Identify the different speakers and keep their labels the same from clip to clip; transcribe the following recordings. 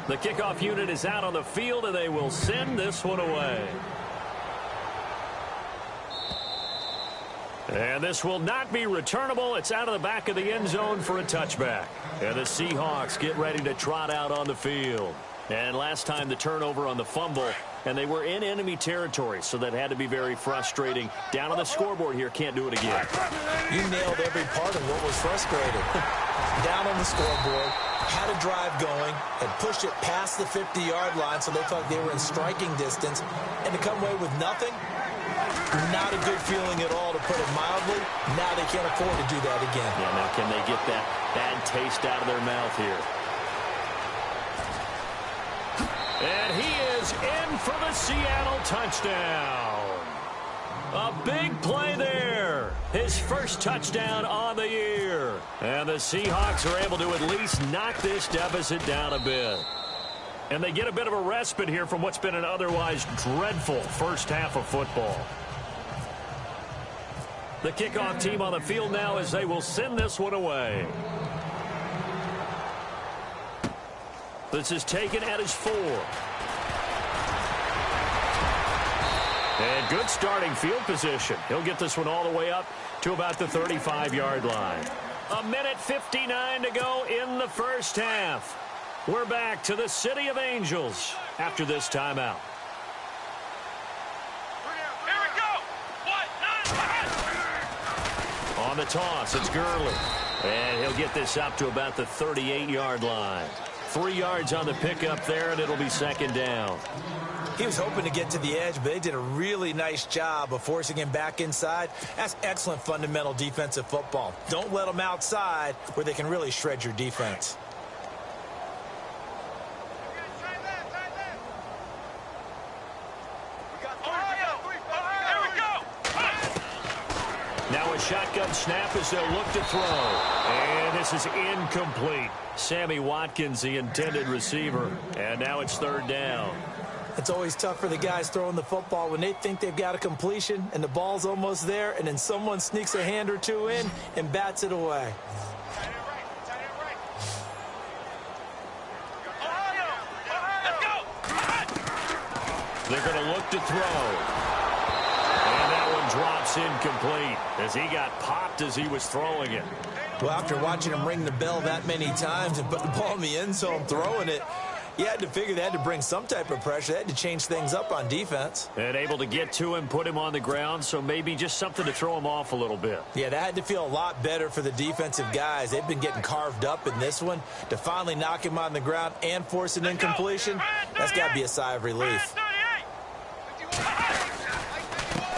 Speaker 1: The kickoff unit is out on the field, and they will send this one away. And this will not be returnable. It's out of the back of the end zone for a touchback. And the Seahawks get ready to trot out on the field. And last time the turnover on the fumble, and they were in enemy territory, so that had to be very frustrating. Down on the scoreboard here, can't do it again.
Speaker 2: You nailed every part of what was frustrating. Down on the scoreboard, had a drive going, had pushed it past the 50-yard line, so they thought they were in striking distance, and to come away with nothing, not a good feeling at all, to put it mildly. Now they can't afford to do that again.
Speaker 1: Yeah, now can they get that bad taste out of their mouth here? And he is in for the Seattle touchdown. A big play there. His first touchdown on the year. And the Seahawks are able to at least knock this deficit down a bit. And they get a bit of a respite here from what's been an otherwise dreadful first half of football. The kickoff team on the field now as they will send this one away. This is taken at his 4. And good starting field position. He'll get this one all the way up to about the 35-yard line. 1:59 to go in the first half. We're back to the City of Angels after this timeout.
Speaker 3: Here we go.
Speaker 1: On the toss, it's Gurley. And he'll get this up to about the 38-yard line. 3 yards on the pickup there, and it'll be second down.
Speaker 2: He was hoping to get to the edge, but they did a really nice job of forcing him back inside. That's excellent fundamental defensive football. Don't let them outside where they can really shred your defense.
Speaker 1: Now a shotgun snap as they'll look to throw. And this is incomplete. Sammy Watkins, the intended receiver. And now it's third down.
Speaker 2: It's always tough for the guys throwing the football when they think they've got a completion and the ball's almost there, and then someone sneaks a hand or two in and bats it away.
Speaker 1: They're going to look to throw. And that one drops incomplete as he got popped as he was throwing it.
Speaker 2: Well, after watching him ring the bell that many times and put the ball in the end zone throwing it, you had to figure they had to bring some type of pressure. They had to change things up on defense.
Speaker 1: And able to get to him, put him on the ground, so maybe just something to throw him off a little bit.
Speaker 2: Yeah, that had to feel a lot better for the defensive guys. They've been getting carved up in this one. To finally knock him on the ground and force an incompletion, that's got to be a sigh of relief.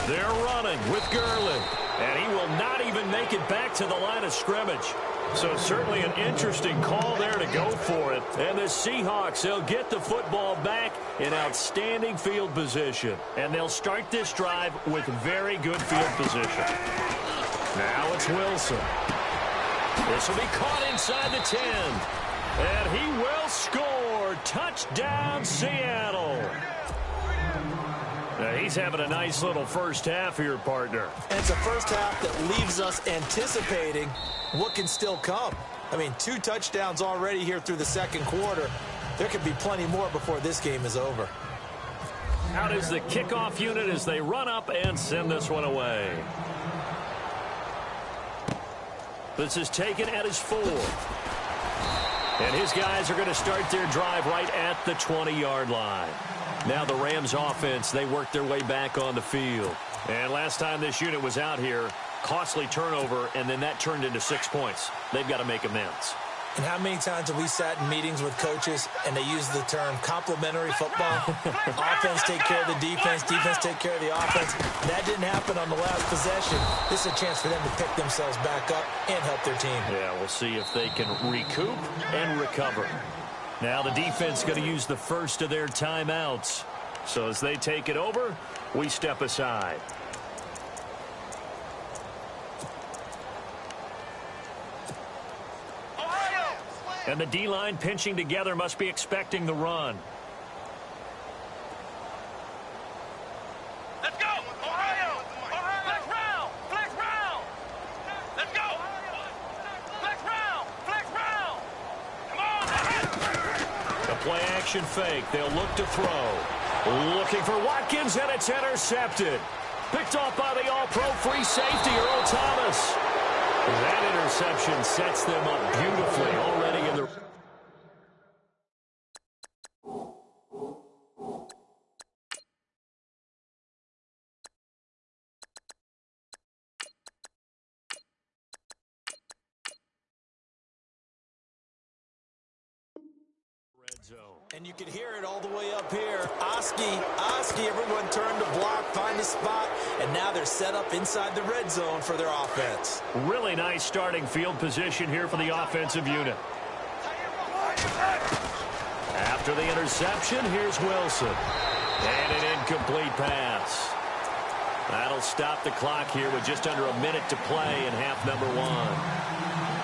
Speaker 1: They're running with Gurley, and he will not even make it back to the line of scrimmage. So certainly an interesting call there to go for it. And the Seahawks, they'll get the football back in outstanding field position. And they'll start this drive with very good field position. Now it's Wilson. This will be caught inside the 10. And he will score. Touchdown, Seattle. Now he's having a nice little first half here, partner.
Speaker 2: And it's a first half that leaves us anticipating what can still come. I mean, 2 touchdowns already here through the second quarter. There could be plenty more before this game is over.
Speaker 1: Out is the kickoff unit as they run up and send this one away. This is taken at his 4. And his guys are going to start their drive right at the 20-yard line. Now the Rams offense, they work their way back on the field. And last time this unit was out here, costly turnover, and then that turned into 6 points. They've got to make amends.
Speaker 2: And how many times have we sat in meetings with coaches and they use the term complementary football? Offense take care of the defense, defense take care of the offense. That didn't happen on the last possession. This is a chance for them to pick themselves back up and help their team.
Speaker 1: Yeah, we'll see if they can recoup and recover. Now the defense going to use the first of their timeouts. So as they take it over, we step aside. And the D-line pinching together must be expecting the run.
Speaker 3: Let's go! Ohio! Flex round! Flex round! Let's go! Flex round! Flex round! Come on!
Speaker 1: A play action fake. They'll look to throw. Looking for Watkins, and it's intercepted. Picked off by the all-pro free safety, Earl Thomas. That interception sets them up beautifully already in the...
Speaker 2: And you can hear it all the way up here. Oski, everyone turned to block, find a spot, and now they're set up inside the red zone for their offense.
Speaker 1: Really nice starting field position here for the offensive unit. After the interception, here's Wilson. And an incomplete pass. That'll stop the clock here with just under a minute to play in half number one.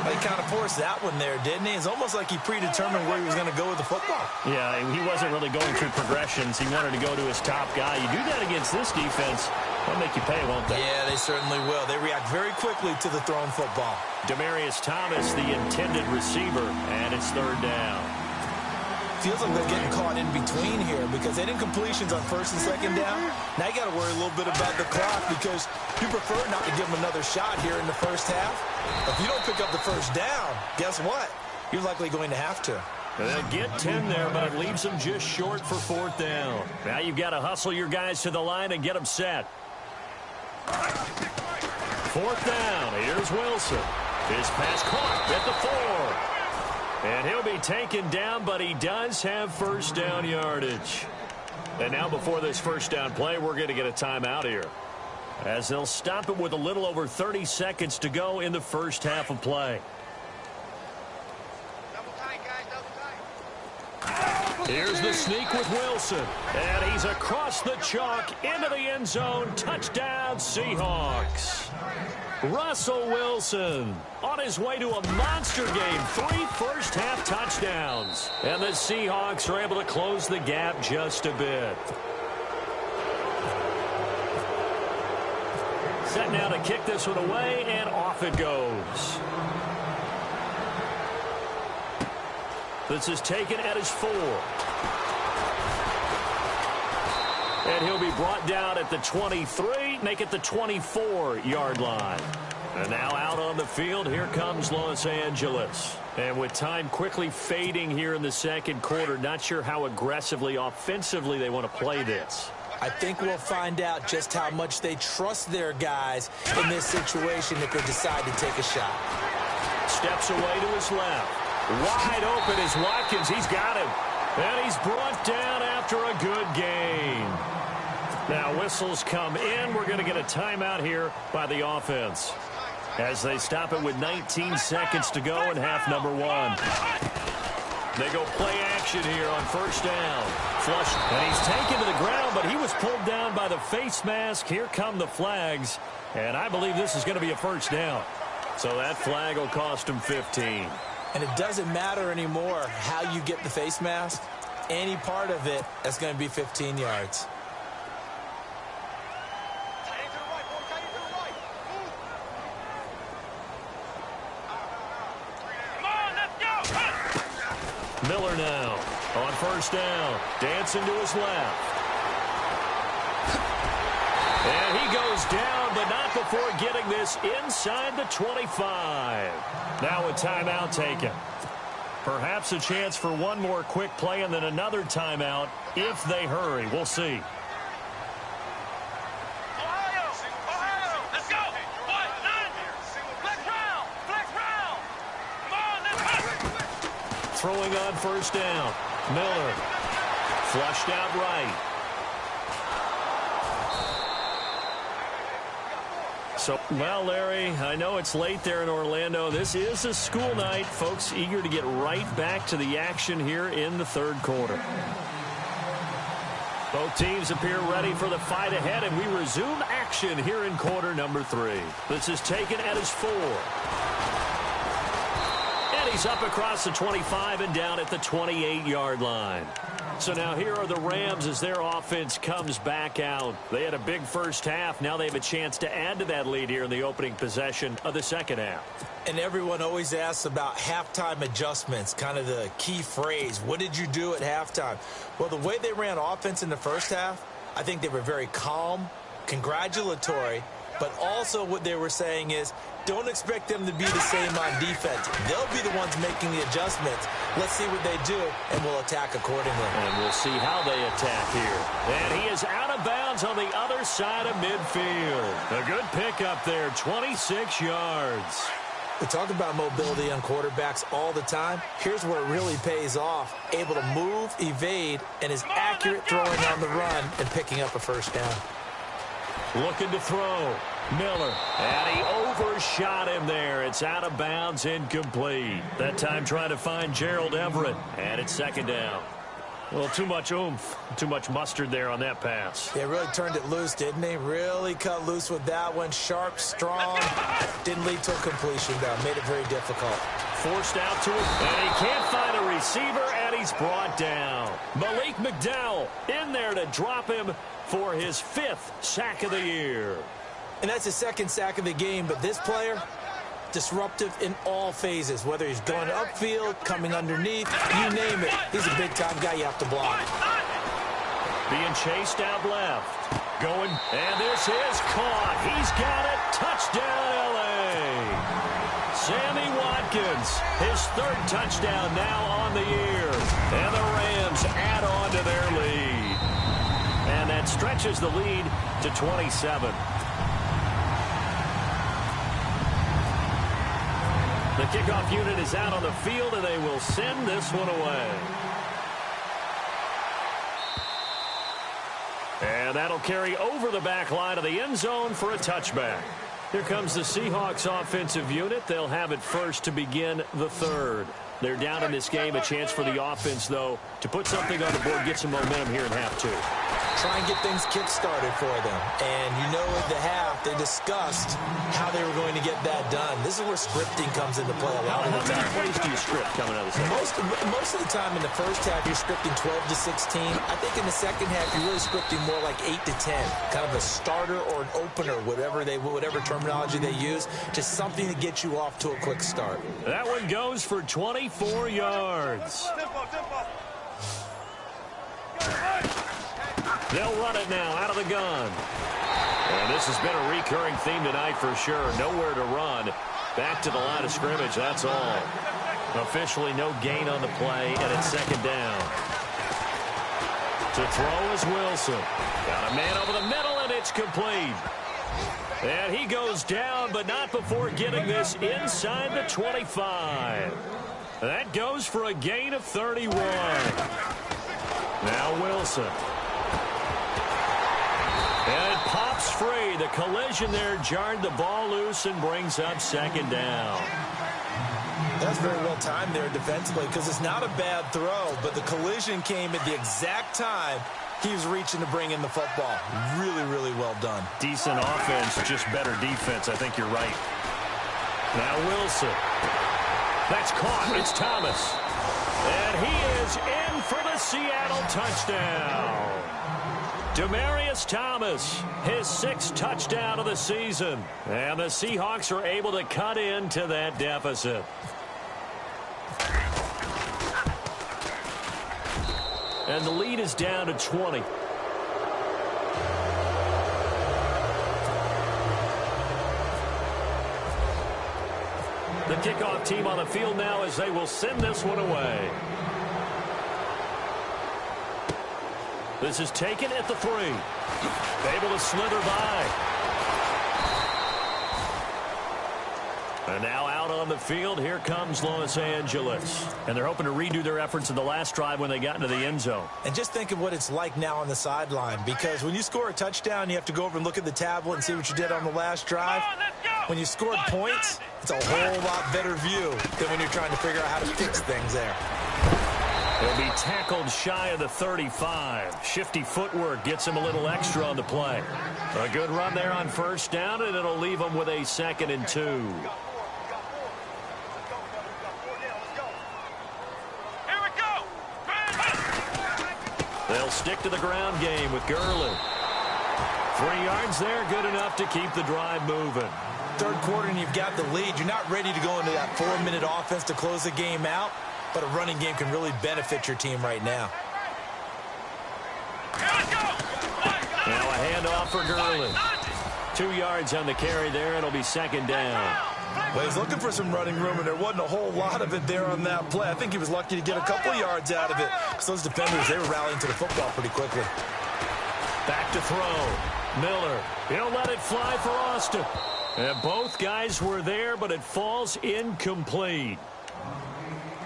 Speaker 2: He kind of forced that one there, didn't he? It's almost like he predetermined where he was going to go with the football.
Speaker 1: Yeah, he wasn't really going through progressions. He wanted to go to his top guy. You do that against this defense, they'll make you pay, won't they?
Speaker 2: Yeah, they certainly will. They react very quickly to the thrown football.
Speaker 1: Demaryius Thomas, the intended receiver, and it's third down.
Speaker 2: Feels like they're getting caught in between here because they didn't completions on first and second down. Now you got to worry a little bit about the clock because you prefer not to give them another shot here in the first half. If you don't pick up the first down, guess what? You're likely going to have to.
Speaker 1: They'll get 10 there, but it leaves them just short for fourth down. Now you've got to hustle your guys to the line and get them set. Fourth down. Here's Wilson. His pass caught at the 4. And he'll be taken down, but he does have first down yardage. And now before this first down play, we're going to get a timeout here, as they'll stop it with a little over 30 seconds to go in the first half of play.
Speaker 3: Double tight, guys, double tight.
Speaker 1: Here's the sneak with Wilson. And he's across the chalk into the end zone. Touchdown, Seahawks. Russell Wilson on his way to a monster game. 3 first-half touchdowns. And the Seahawks are able to close the gap just a bit. Set now to kick this one away, and off it goes. This is taken at his 4. And he'll be brought down at the 23, make it the 24-yard line. And now out on the field, here comes Los Angeles. And with time quickly fading here in the second quarter, not sure how aggressively, offensively they want to play this.
Speaker 2: I think we'll find out just how much they trust their guys in this situation if they decide to take a shot.
Speaker 1: Steps away to his left. Wide open is Watkins. He's got him. And he's brought down after a good gain. Now whistles come in. We're going to get a timeout here by the offense, as they stop it with 19 seconds to go in half number one. They go play action here on first down. Flush, and he's taken to the ground, but he was pulled down by the face mask. Here come the flags, and I believe this is going to be a first down. So that flag will cost him 15.
Speaker 2: And it doesn't matter anymore how you get the face mask. Any part of it, that's going to be 15 yards.
Speaker 1: Miller now on first down, dancing to his left. And he goes down, but not before getting this inside the 25. Now a timeout taken. Perhaps a chance for one more quick play and then another timeout if they hurry. We'll see.
Speaker 3: Ohio, let's go. What? None. Flex round. Come on, let's go.
Speaker 1: Throwing on first down. Miller flushed out right. So, well, Larry, I know it's late there in Orlando. This is a school night. Folks eager to get right back to the action here in the third quarter. Both teams appear ready for the fight ahead, and we resume action here in quarter number 3. This is taken at his 4. And he's He's up across the 25 and down at the 28-yard line. So now here are the Rams as their offense comes back out. They had a big first half. Now they have a chance to add to that lead here in the opening possession of the second half.
Speaker 2: And everyone always asks about halftime adjustments, kind of the key phrase. What did you do at halftime? Well, the way they ran offense in the first half, I think they were very calm, congratulatory, but also what they were saying is, don't expect them to be the same on defense. They'll be the ones making the adjustments. Let's see what they do, and we'll attack accordingly.
Speaker 1: And we'll see how they attack here. And he is out of bounds on the other side of midfield. A good pickup there, 26 yards.
Speaker 2: We talk about mobility on quarterbacks all the time. Here's where it really pays off. Able to move, evade, and is accurate throwing on the run and picking up a first down.
Speaker 1: Looking to throw. Miller. And he overshot him there. It's out of bounds, incomplete. That time trying to find Gerald Everett. And it's second down. Well, too much oomph, too much mustard there on that pass.
Speaker 2: They really turned it loose, didn't they? Really cut loose with that one. Sharp, strong. Didn't lead to a completion, though. Made it very difficult.
Speaker 1: Forced out to him, and he can't find a receiver, and he's brought down. Malik McDowell in there to drop him for his 5th sack of the year.
Speaker 2: And that's his 2nd sack of the game, but this player, disruptive in all phases, whether he's going upfield, coming underneath, you name it. He's a big-time guy you have to block.
Speaker 1: Being chased out left. Going, and this is caught. He's got it. Touchdown, L.A. Sammy Watkins, his 3rd touchdown now on the year. And the Rams add on to their lead. And that stretches the lead to 27. The kickoff unit is out on the field, and they will send this one away. And that'll carry over the back line of the end zone for a touchback. Here comes the Seahawks offensive unit. They'll have it first to begin the 3rd. They're down in this game. A chance for the offense, though, to put something on the board, get some momentum here in half 2.
Speaker 2: Try and get things kick-started for them. And you know at the half, they discussed how they were going to get that done. This is where scripting comes into play a lot of the time.
Speaker 1: How many plays do you script coming out of the second?
Speaker 2: Most of the time in the first half, you're scripting 12 to 16. I think in the second half, you're really scripting more like 8 to 10. Kind of a starter or an opener, whatever terminology they use. Just something to get you off to a quick start.
Speaker 1: That one goes for 24 yards. They'll run it now out of the gun. And this has been a recurring theme tonight for sure. Nowhere to run. Back to the line of scrimmage, that's all. Officially no gain on the play, and it's second down. To throw is Wilson. Got a man over the middle, and it's complete. And he goes down, but not before getting this inside the 25. That goes for a gain of 31. Now Wilson. And it pops free. The collision there jarred the ball loose and brings up second down.
Speaker 2: That's very well timed there defensively because it's not a bad throw, but the collision came at the exact time he was reaching to bring in the football. Really, really well done.
Speaker 1: Decent offense, just better defense. I think you're right. Now Wilson. That's caught. It's Thomas. And he is in for the Seattle touchdown. Demaryius Thomas, his 6th touchdown of the season. And the Seahawks are able to cut into that deficit. And the lead is down to 20. The kickoff team on the field now as they will send this one away. This is taken at the 3. Able to slither by. And now out on the field, here comes Los Angeles. And they're hoping to redo their efforts in the last drive when they got into the end zone.
Speaker 2: And just think of what it's like now on the sideline, because when you score a touchdown, you have to go over and look at the tablet and see what you did on the last drive. When you scored points, it's a whole lot better view than when you're trying to figure out how to fix things there.
Speaker 1: He'll be tackled shy of the 35. Shifty footwork gets him a little extra on the play. A good run there on first down, and it'll leave him with a 2nd and 2. They'll stick to the ground game with Gurley. 3 yards there, good enough to keep the drive moving.
Speaker 2: Third quarter and you've got the lead. You're not ready to go into that 4-minute offense to close the game out, but a running game can really benefit your team right now.
Speaker 1: Now a handoff for Gurley. 2 yards on the carry there. It'll be second down.
Speaker 2: Well, he's looking for some running room, and there wasn't a whole lot of it there on that play. I think he was lucky to get a couple yards out of it, because those defenders, they were rallying to the football pretty quickly.
Speaker 1: Back to throw. Miller. He'll let it fly for Austin. And both guys were there, but it falls incomplete.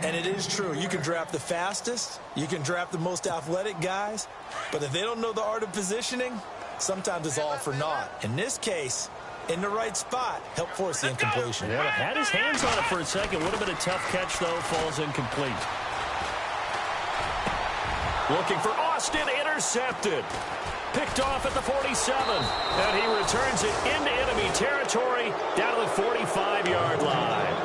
Speaker 2: And it is true. You can draft the fastest. You can draft the most athletic guys. But if they don't know the art of positioning, sometimes it's all for naught. In this case, in the right spot, help force the incompletion.
Speaker 1: Yeah, had his hands on it for a second. Would have been a tough catch, though. Falls incomplete. Looking for Austin. Intercepted. Picked off at the 47. And he returns it into enemy territory down to the 45-yard line.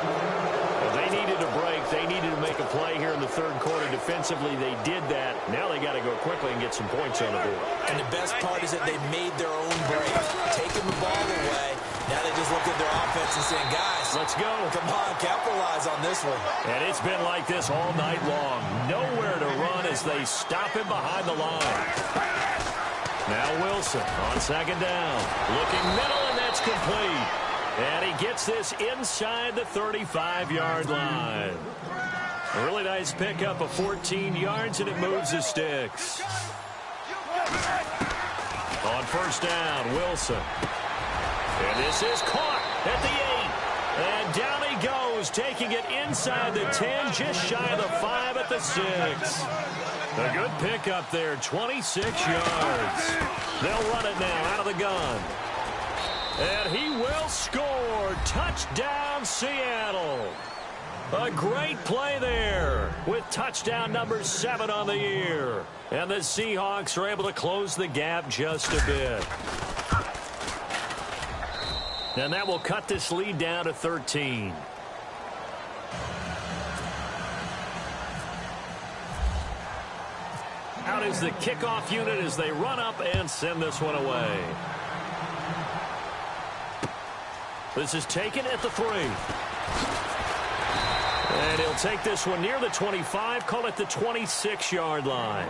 Speaker 1: Well, they needed a break. They needed to make a play here in the third quarter. Defensively, they did that. Now they got to go quickly and get some points on the board.
Speaker 2: And the best part is that they made their own break. Taking the ball away. Now they just look at their offense and saying, guys,
Speaker 1: let's go.
Speaker 2: Come on, capitalize on this one.
Speaker 1: And it's been like this all night long. Nowhere to run as they stop him behind the line. Now Wilson on second down. Looking middle, and that's complete. And he gets this inside the 35-yard line. A really nice pickup of 14 yards, and it moves the sticks. On first down, Wilson. And this is caught at the 8. And down he goes, taking it inside the 10, just shy of the 5 at the 6. A good pickup there, 26 yards. They'll run it now out of the gun. And he will score. Touchdown, Seattle. A great play there with touchdown number 7 on the year. And the Seahawks are able to close the gap just a bit. And that will cut this lead down to 13. Out is the kickoff unit as they run up and send this one away. This is taken at the 3. And he'll take this one near the 25, call it the 26-yard line.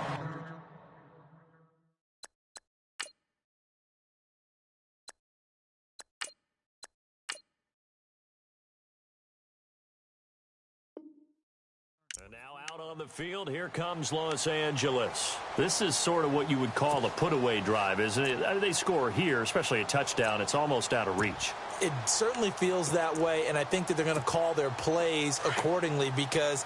Speaker 1: And now out on the field, here comes Los Angeles. This is sort of what you would call a put-away drive, isn't it? I mean, they score here, especially a touchdown. It's almost out of reach.
Speaker 2: It certainly feels that way, and I think that they're going to call their plays accordingly, because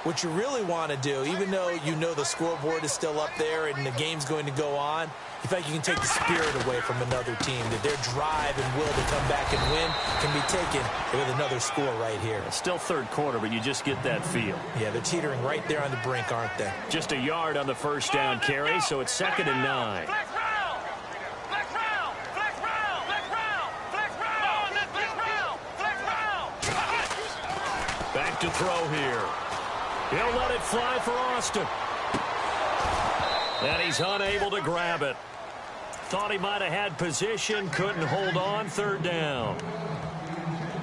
Speaker 2: what you really want to do, even though you know the scoreboard is still up there and the game's going to go on, you think you can take the spirit away from another team, that their drive and will to come back and win can be taken with another score right here.
Speaker 1: It's still third quarter, but you just get that feel.
Speaker 2: Yeah, they're teetering right there on the brink, aren't they?
Speaker 1: Just a yard on the first down carry, so it's 2nd and 9. Back to throw here. He'll let it fly for Austin. And he's unable to grab it. Thought he might have had position, couldn't hold on, 3rd down.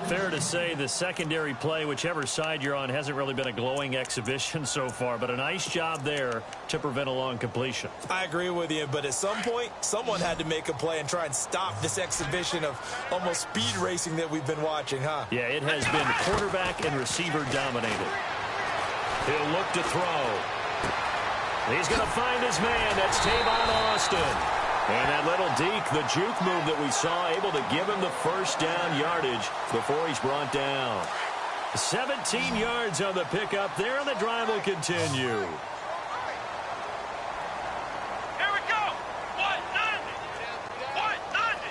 Speaker 1: Fair to say the secondary play, whichever side you're on, hasn't really been a glowing exhibition so far, but a nice job there to prevent a long completion.
Speaker 2: I agree with you, but at some point, someone had to make a play and try and stop this exhibition of almost speed racing that we've been watching, huh?
Speaker 1: Yeah, it has been quarterback and receiver dominated. He'll look to throw. He's going to find his man. That's Tavon Austin. And that little deke, the juke move that we saw, able to give him the first down yardage before he's brought down. 17 yards on the pickup there, and the drive will continue.
Speaker 3: Here we go. 190. 190.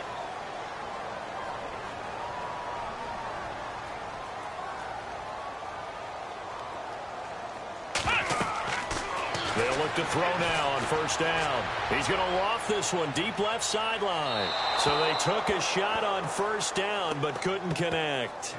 Speaker 1: They'll look to throw now on first down. He's going to loft this one deep left sideline. So they took a shot on first down but couldn't connect.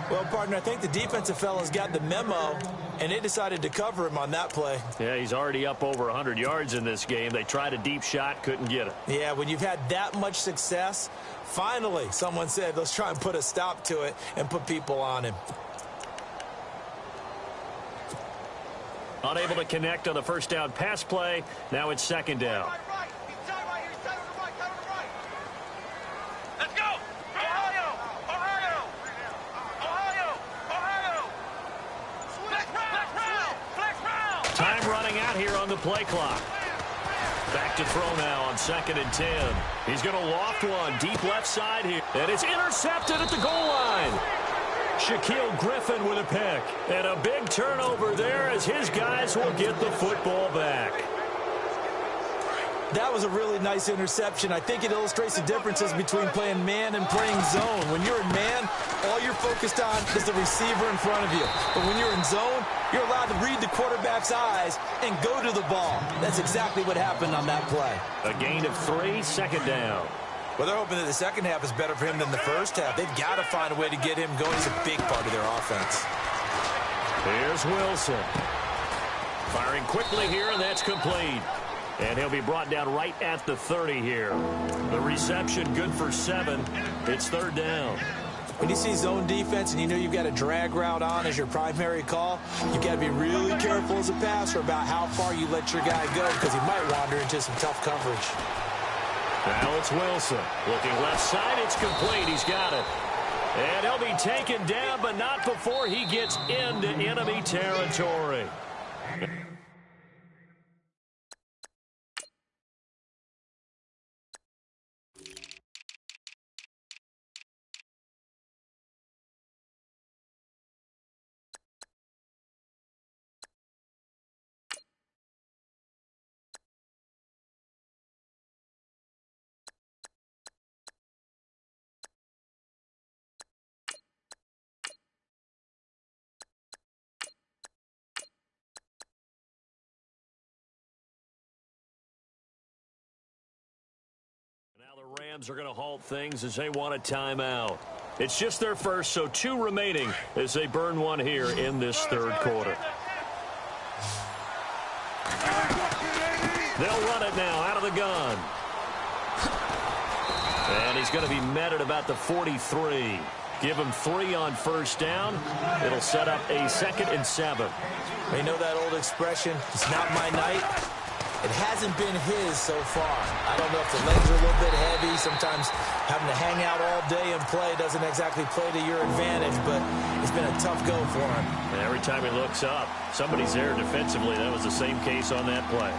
Speaker 2: Well, partner, I think the defensive fellas got the memo, and they decided to cover him on that play.
Speaker 1: Yeah, he's already up over 100 yards in this game. They tried a deep shot, couldn't get it.
Speaker 2: Yeah, when you've had that much success, finally someone said, let's try and put a stop to it and put people on him.
Speaker 1: Unable to connect on the first down pass play. Now it's second down.
Speaker 3: Let's go! Ohio! Ohio! Ohio! Ohio! Flex round!
Speaker 1: Time running out here on the play clock. Back to throw now on 2nd and 10. He's going to loft one deep left side here. And it's intercepted at the goal line. Shaquille Griffin with a pick. And a big turnover there as his guys will get the football back.
Speaker 2: That was a really nice interception. I think it illustrates the differences between playing man and playing zone. When you're in man, all you're focused on is the receiver in front of you. But when you're in zone, you're allowed to read the quarterback's eyes and go to the ball. That's exactly what happened on that play.
Speaker 1: A gain of 3, second down.
Speaker 2: Well, they're hoping that the second half is better for him than the first half. They've got to find a way to get him going. He's a big part of their offense.
Speaker 1: Here's Wilson. Firing quickly here, and that's complete. And he'll be brought down right at the 30 here. The reception good for 7. It's third down.
Speaker 2: When you see zone defense and you know you've got a drag route on as your primary call, you've got to be really careful as a passer about how far you let your guy go because he might wander into some tough coverage.
Speaker 1: Now it's Wilson. Looking left side, it's complete. He's got it. And he'll be taken down, but not before he gets into enemy territory. Now the Rams are going to halt things as they want a timeout. It's just their first, so 2 remaining as they burn one here in this third quarter. They'll run it now out of the gun. And he's going to be met at about the 43. Give him 3 on first down. It'll set up a 2nd and 7.
Speaker 2: You know that old expression, it's not my night? It hasn't been his so far. I don't know if the legs are a little bit heavy. Sometimes having to hang out all day and play doesn't exactly play to your advantage, but it's been a tough go for him.
Speaker 1: And every time he looks up, somebody's there defensively. That was the same case on that play.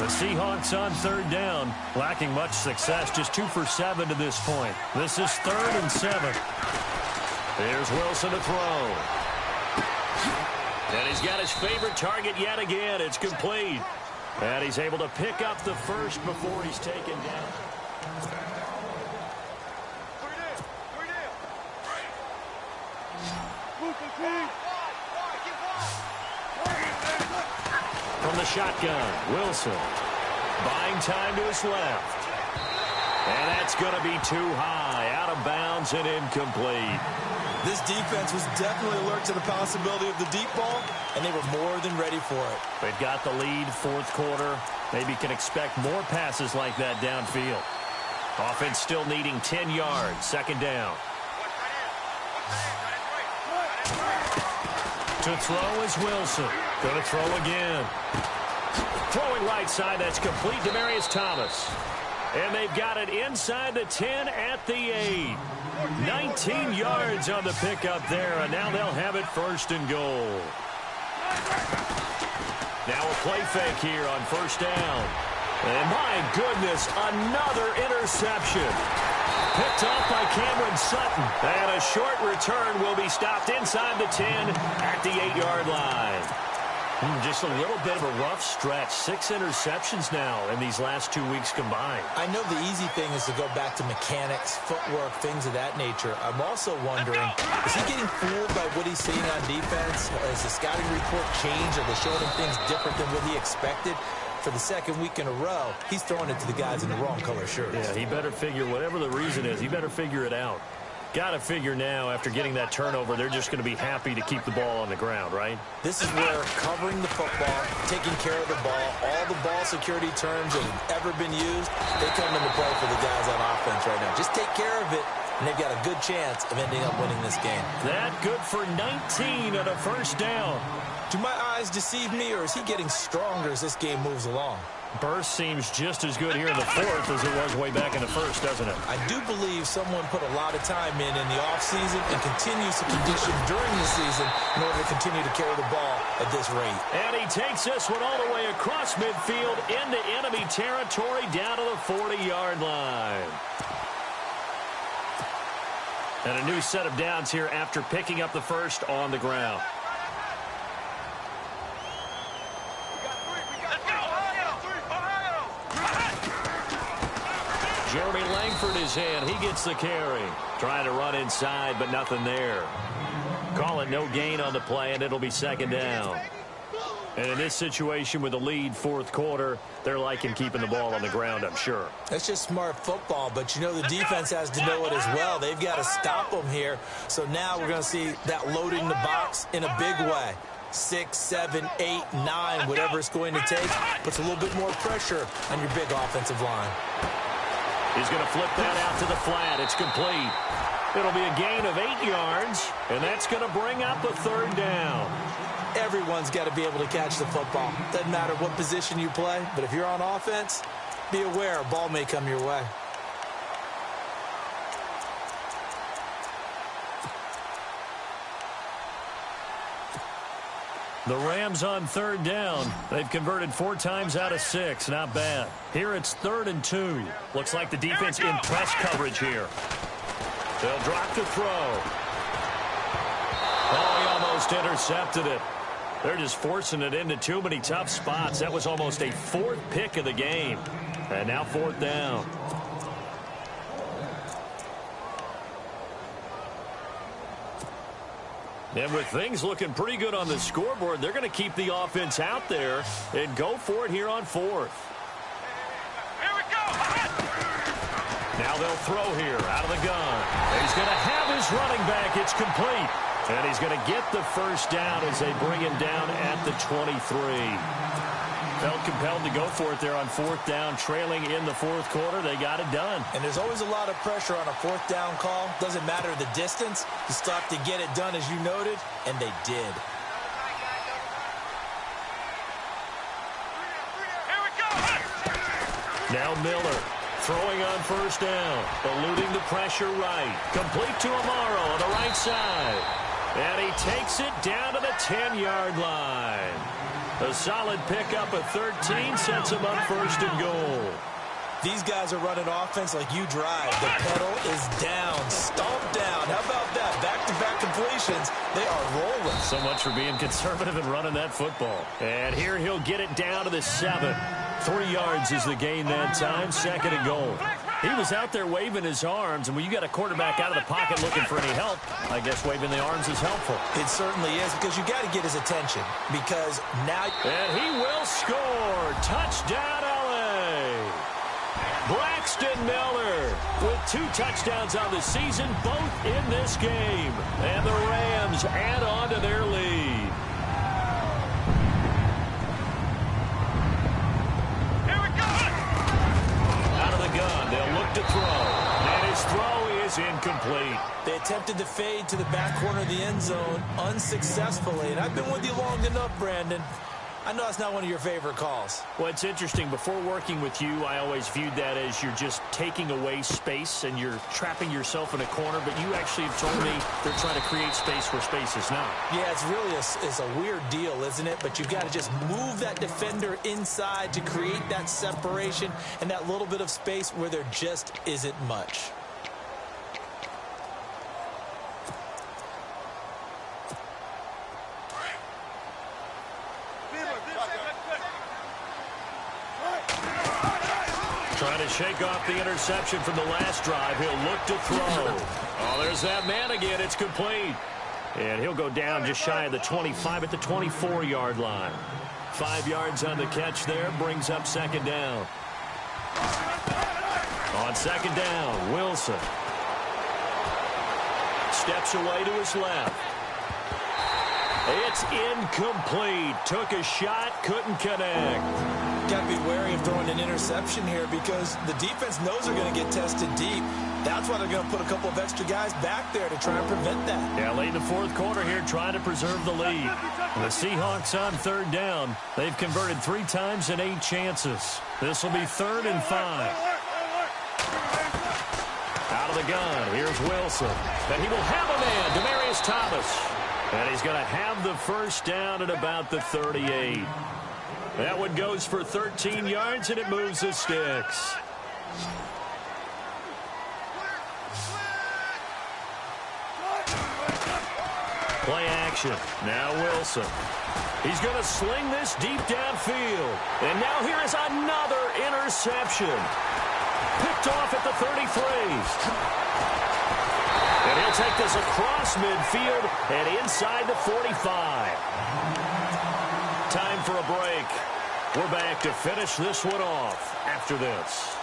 Speaker 1: The Seahawks on third down, lacking much success, just 2 for 7 to this point. This is 3rd and 7. Here's Wilson to throw. And he's got his favorite target yet again. It's complete. And he's able to pick up the first before he's taken down. From the shotgun, Wilson. Buying time to his left. And that's going to be too high. Out of bounds and incomplete.
Speaker 2: This defense was definitely alert to the possibility of the deep ball, and they were more than ready for it.
Speaker 1: They've got the lead, fourth quarter. Maybe can expect more passes like that downfield. Offense still needing 10 yards. Second down. To throw is Wilson. Going to throw again. Throwing right side, that's complete. Demaryius Thomas. And they've got it inside the 10 at the 8. 19 yards on the pickup there, and now they'll have it 1st and goal. Now a play fake here on first down. And my goodness, another interception. Picked off by Cameron Sutton. And a short return will be stopped inside the 10 at the 8-yard line. Just a little bit of a rough stretch. 6 interceptions now in these last 2 weeks combined.
Speaker 2: I know the easy thing is to go back to mechanics, footwork, things of that nature. I'm also wondering, is he getting fooled by what he's seeing on defense? Has the scouting report changed? Are they showing him things different than what he expected? For the second week in a row, he's throwing it to the guys in the wrong color shirts.
Speaker 1: Yeah, he better figure, whatever the reason is, he better figure it out. Got to figure now, after getting that turnover, they're just going to be happy to keep the ball on the ground, right?
Speaker 2: This is where covering the football, taking care of the ball, all the ball security terms that have ever been used, they come into play for the guys on offense right now. Just take care of it, and they've got a good chance of ending up winning this game.
Speaker 1: That good for 19 on a first down.
Speaker 2: Do my eyes deceive me, or is he getting stronger as this game moves along?
Speaker 1: Burst seems just as good here in the fourth as it was way back in the first, doesn't it?
Speaker 2: I do believe someone put a lot of time in the offseason and continues to condition during the season in order to continue to carry the ball at this rate.
Speaker 1: And he takes this one all the way across midfield into enemy territory down to the 40-yard line. And a new set of downs here after picking up the first on the ground. Jeremy Langford is in. He gets the carry. Trying to run inside, but nothing there. Call it no gain on the play, and it'll be second down. And in this situation with the lead fourth quarter, they're liking keeping the ball on the ground, I'm sure.
Speaker 2: That's just smart football, but you know the defense has to know it as well. They've got to stop them here. So now we're going to see that loading the box in a big way. 6, 7, 8, 9, whatever it's going to take, puts a little bit more pressure on your big offensive line.
Speaker 1: He's going to flip that out to the flat. It's complete. It'll be a gain of 8 yards, and that's going to bring up a third down.
Speaker 2: Everyone's got to be able to catch the football. Doesn't matter what position you play, but if you're on offense, be aware a ball may come your way.
Speaker 1: The Rams on third down. They've converted 4 times out of 6. Not bad. Here it's 3rd and 2. Looks like the defense in press coverage here. They'll drop to throw. Oh, he almost intercepted it. They're just forcing it into too many tough spots. That was almost a 4th pick of the game. And now 4th down. And with things looking pretty good on the scoreboard, they're going to keep the offense out there and go for it here on 4th.
Speaker 3: Here we go.
Speaker 1: Now they'll throw here out of the gun. He's going to have his running back. It's complete. And he's going to get the first down as they bring him down at the 23. Felt compelled to go for it there on 4th down, trailing in the 4th quarter. They got it done.
Speaker 2: And there's always a lot of pressure on a 4th down call. Doesn't matter the distance. You still have to get it done, as you noted, and they did.
Speaker 3: Here we go.
Speaker 1: Now Miller throwing on first down, eluding the pressure right. Complete to Amaro on the right side. And he takes it down to the 10-yard line. A solid pickup of 13 sets him up 1st and goal.
Speaker 2: These guys are running offense like you drive. The pedal is down, stomped down. How about that? Back-to-back completions. They are rolling.
Speaker 1: So much for being conservative and running that football. And here he'll get it down to the 7. 3 yards is the gain that time, 2nd and goal. He was out there waving his arms, and when you got a quarterback out of the pocket looking for any help, I guess waving the arms is helpful.
Speaker 2: It certainly is, because you got to get his attention, because now...
Speaker 1: And he will score. Touchdown, L.A. Braxton Miller with 2 touchdowns on the season, both in this game. And the Rams add on to their lead. To throw, and his throw is incomplete.
Speaker 2: They attempted to fade to the back corner of the end zone unsuccessfully, and I've been with you long enough, Brandon. I know it's not one of your favorite calls.
Speaker 1: Well, it's interesting. Before working with you, I always viewed that as you're just taking away space and you're trapping yourself in a corner, but you actually have told me they're trying to create space where space is not.
Speaker 2: Yeah, it's really it's a weird deal, isn't it? But you've got to just move that defender inside to create that separation and that little bit of space where there just isn't much.
Speaker 1: Trying to shake off the interception from the last drive. He'll look to throw. Oh, there's that man again. It's complete. And he'll go down just shy of the 25 at the 24-yard line. 5 yards on the catch there. Brings up second down. On second down, Wilson. Steps away to his left. It's incomplete. Took a shot, couldn't connect.
Speaker 2: Got to be wary of throwing an interception here because the defense knows they're going to get tested deep. That's why they're going to put a couple of extra guys back there to try and prevent that.
Speaker 1: Yeah, late in the fourth quarter here, trying to preserve the lead. The Seahawks on third down. They've converted 3 times in 8 chances. This will be 3rd and 5. Out of the gun, here's Wilson. And he will have a man, Demaryius Thomas. And he's going to have the first down at about the 38. That one goes for 13 yards, and it moves the sticks. Play action. Now Wilson. He's going to sling this deep downfield. And now here is another interception. Picked off at the 33. And he'll take this across midfield and inside the 45. Time for a break. We're back to finish this one off after this.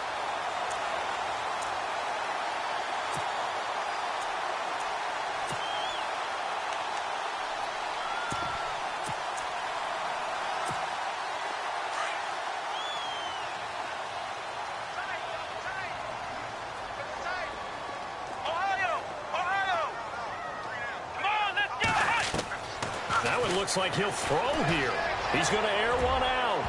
Speaker 1: Looks like he'll throw here. He's going to air one out.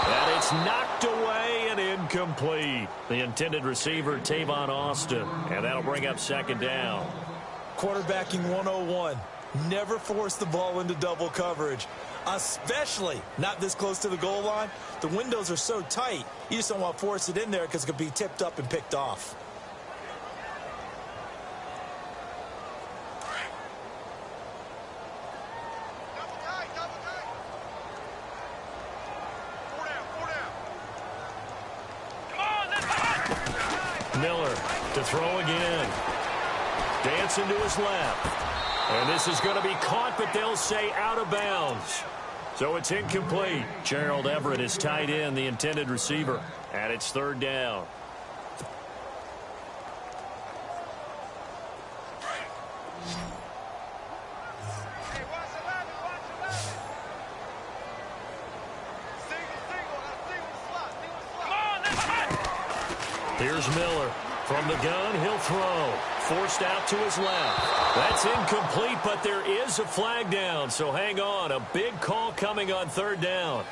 Speaker 1: And it's knocked away and incomplete. The intended receiver, Tavon Austin. And that'll bring up second down.
Speaker 2: Quarterbacking 101. Never force the ball into double coverage, especially not this close to the goal line. The windows are so tight, you just don't want to force it in there because it could be tipped up and picked off.
Speaker 1: Miller to throw again. Dancing to his left. And this is going to be caught, but they'll say out of bounds. So it's incomplete. Gerald Everett is tied in, the intended receiver. And it's third down. Here's Miller. From the gun, he'll throw. Forced out to his left. That's incomplete, but there is a flag down, so hang on. A big call coming on third down.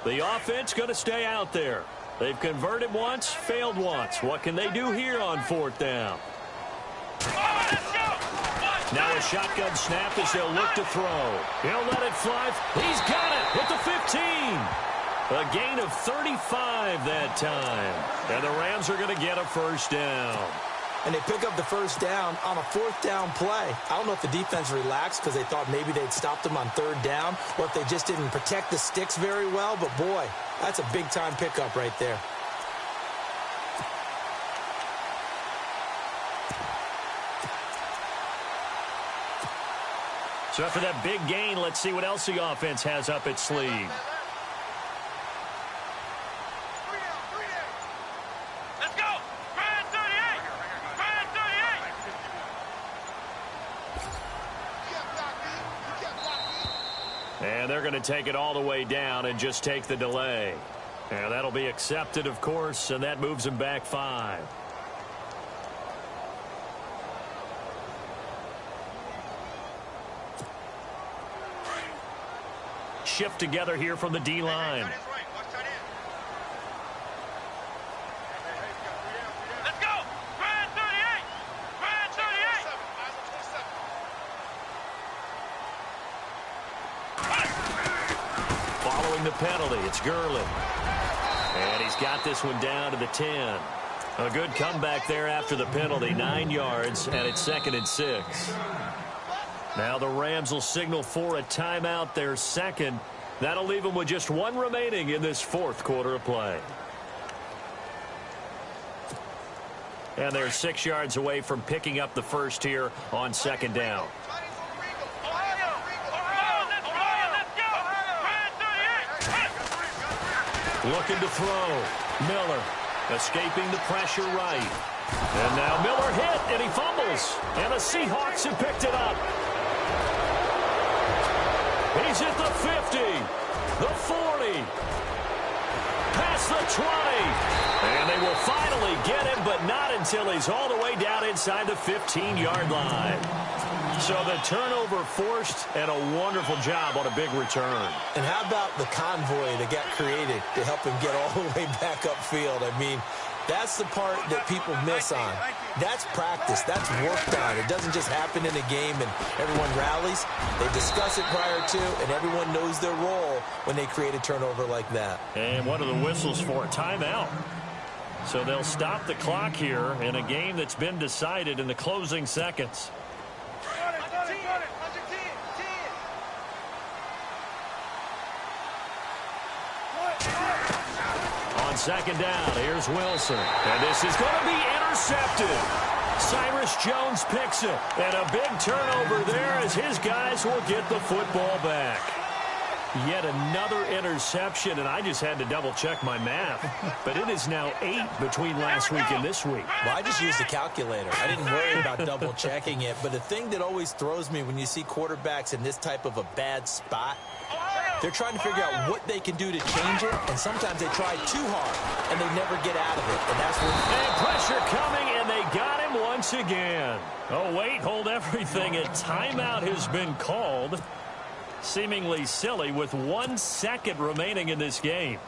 Speaker 1: The offense going to stay out there. They've converted once, failed once. What can they do here on fourth down? Now a shotgun snap as they'll look to throw. He'll let it fly. He's got it at the 15. A gain of 35 that time. And the Rams are going to get a first down.
Speaker 2: And they pick up the first down on a fourth down play. I don't know if the defense relaxed because they thought maybe they'd stopped them on third down or if they just didn't protect the sticks very well. But, boy, that's a big-time pickup right there.
Speaker 1: So after that big gain, let's see what else the offense has up its sleeve.
Speaker 3: Let's go! Grand 38! Grand 38!
Speaker 1: And they're going to take it all the way down and just take the delay. And that'll be accepted, of course, and that moves them back 5. Shift together here from the D-line.
Speaker 3: Let's go! Grand 38! Grand 38!
Speaker 1: Following the penalty, it's Gurley. And he's got this one down to the 10. A good comeback there after the penalty, 9 yards, and it's 2nd and 6. Now the Rams will signal for a timeout, their second. That'll leave them with just 1 remaining in this 4th quarter of play. And they're 6 yards away from picking up the first here on 2nd down. Looking to throw. Miller escaping the pressure right. And now Miller hit, and he fumbles. And the Seahawks have picked it up. He's at the 50, the 40, past the 20. And they will finally get him, but not until he's all the way down inside the 15-yard line. So the turnover forced, and a wonderful job on a big return.
Speaker 2: And how about the convoy that got created to help him get all the way back upfield? I mean, that's the part that people miss on. That's practice. That's worked on. It doesn't just happen in a game and everyone rallies. They discuss it prior to, and everyone knows their role when they create a turnover like that.
Speaker 1: And what are the whistles for? Timeout. So they'll stop the clock here in a game that's been decided in the closing seconds. On 2nd down, here's Wilson. And this is going to be intercepted. Cyrus Jones picks it. And a big turnover there as his guys will get the football back. Yet another interception, and I just had to double-check my math. But it is now 8 between last week and this week.
Speaker 2: Well, I just used a calculator. I didn't worry about double-checking it. But the thing that always throws me when you see quarterbacks in this type of a bad spot, they're trying to figure out what they can do to change it, and sometimes they try too hard, and they never get out of it. And that's when...
Speaker 1: And pressure coming, and they got him once again. Oh, wait, hold everything. A timeout has been called. Seemingly silly with 1 second remaining in this game.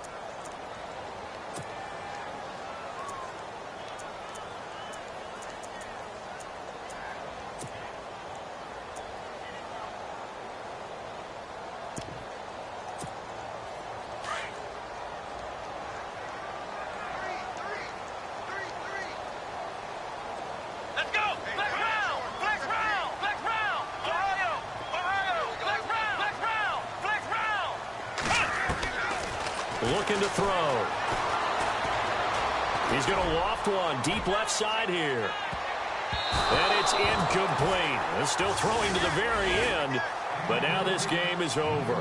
Speaker 1: Looking to throw. He's going to loft one deep left side here. And it's incomplete. They're still throwing to the very end, but now this game is over.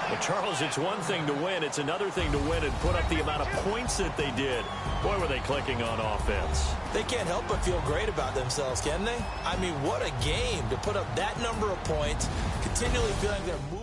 Speaker 1: But Charles, it's one thing to win. It's another thing to win and put up the amount of points that they did. Boy, were they clicking on offense.
Speaker 2: They can't help but feel great about themselves, can they? I mean, what a game to put up that number of points, continually feeling they're moving.